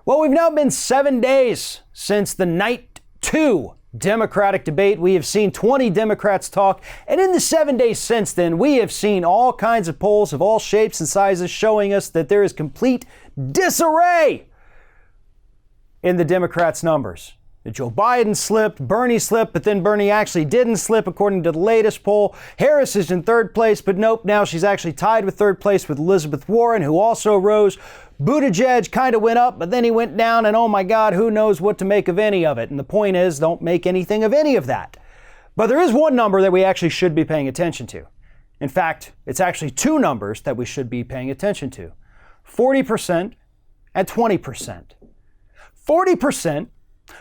Well, we've now been 7 days since the night 2 Democratic debate. We have seen 20 Democrats talk, and in the 7 days since then, we have seen all kinds of polls of all shapes and sizes showing us that there is complete disarray in the Democrats' numbers. Joe Biden slipped, Bernie slipped, but then Bernie actually didn't slip according to the latest poll. Harris is in third place, but nope, now she's actually tied with third place with Elizabeth Warren, who also rose. Buttigieg kind of went up, but then he went down, and oh my God, who knows what to make of any of it. And the point is, don't make anything of any of that. But there is one number that we actually should be paying attention to. In fact, it's actually two numbers that we should be paying attention to. 40% and 20%. 40%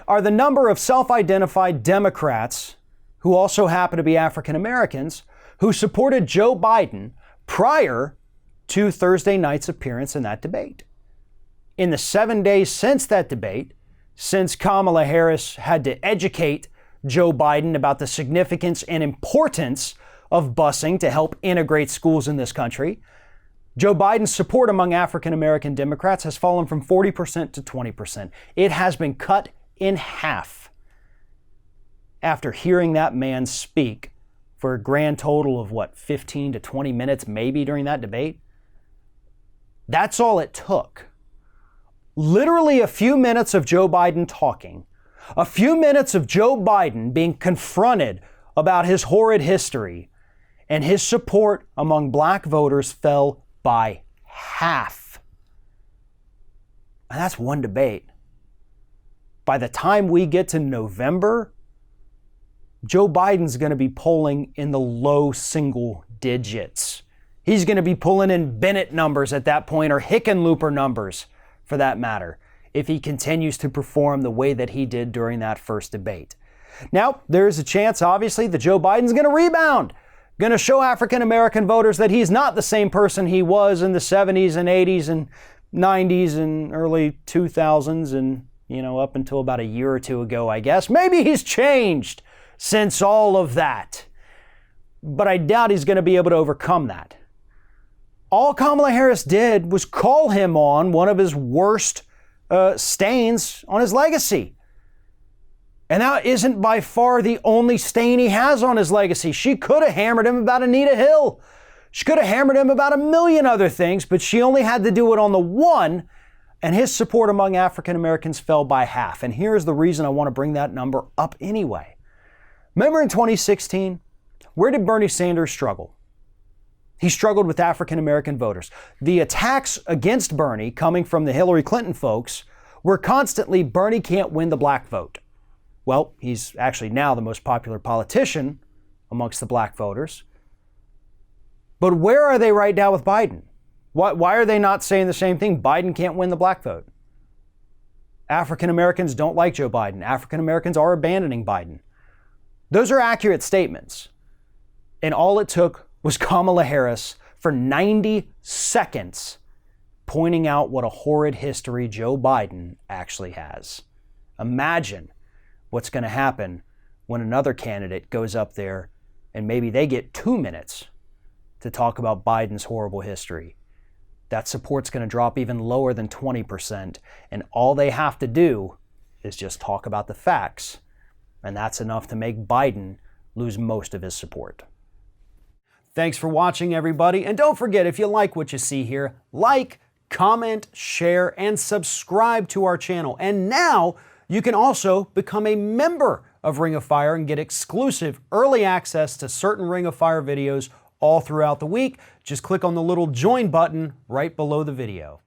are the number of self-identified Democrats who also happen to be African Americans who supported Joe Biden prior to Thursday night's appearance in that debate. In the 7 days since that debate, since Kamala Harris had to educate Joe Biden about the significance and importance of busing to help integrate schools in this country, Joe Biden's support among African American Democrats has fallen from 40% to 20%. It has been cut in half after hearing that man speak for a grand total of 15 to 20 minutes maybe during that debate. That's all it took. Literally a few minutes of Joe Biden talking, a few minutes of Joe Biden being confronted about his horrid history, and his support among black voters fell by half. And that's one debate. By the time we get to November, Joe Biden's going to be polling in the low single digits. He's going to be pulling in Bennett numbers at that point, or Hickenlooper numbers for that matter, if he continues to perform the way that he did during that first debate. Now, there's a chance, obviously, that Joe Biden's going to rebound, going to show African American voters that he's not the same person he was in the 70s and 80s and 90s and early 2000s and up until about a year or two ago, I guess. Maybe he's changed since all of that. But I doubt he's going to be able to overcome that. All Kamala Harris did was call him on one of his worst stains on his legacy. And that isn't by far the only stain he has on his legacy. She could have hammered him about Anita Hill. She could have hammered him about a million other things, but she only had to do it on the one. And his support among African Americans fell by half. And here's the reason I want to bring that number up anyway. Remember in 2016, where did Bernie Sanders struggle? He struggled with African American voters. The attacks against Bernie coming from the Hillary Clinton folks were constantly, Bernie can't win the black vote. Well, he's actually now the most popular politician amongst the black voters. But where are they right now with Biden? Why are they not saying the same thing? Biden can't win the black vote. African Americans don't like Joe Biden. African Americans are abandoning Biden. Those are accurate statements. And all it took was Kamala Harris for 90 seconds pointing out what a horrid history Joe Biden actually has. Imagine what's going to happen when another candidate goes up there and maybe they get 2 minutes to talk about Biden's horrible history. That support's going to drop even lower than 20%, and all they have to do is just talk about the facts, and that's enough to make Biden lose most of his support. Thanks for watching, everybody, and don't forget, if you like what you see here, like, comment, share, and subscribe to our channel. And now you can also become a member of Ring of Fire and get exclusive early access to certain Ring of Fire videos all throughout the week. Just click on the little join button right below the video.